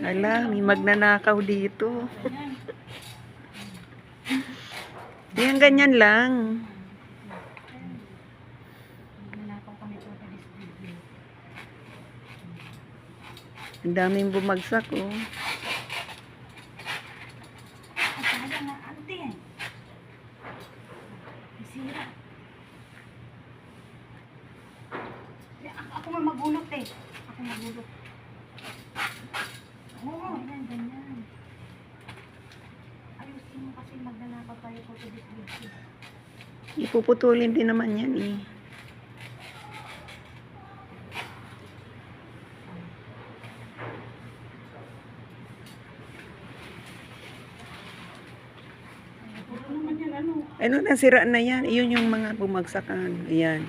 Ala, may magnanakaw dito. Yan, ganyan lang. Ang daming bumagsak, oh. Ako nga magulot eh. Ako magulot. Oo, ganyan. Ayusin mo kasi magnanakaw tayo ko to this video. Ipuputulin din naman yan, eh. Ano, nasira na yan. Iyon yung mga bumagsakan. Ayan.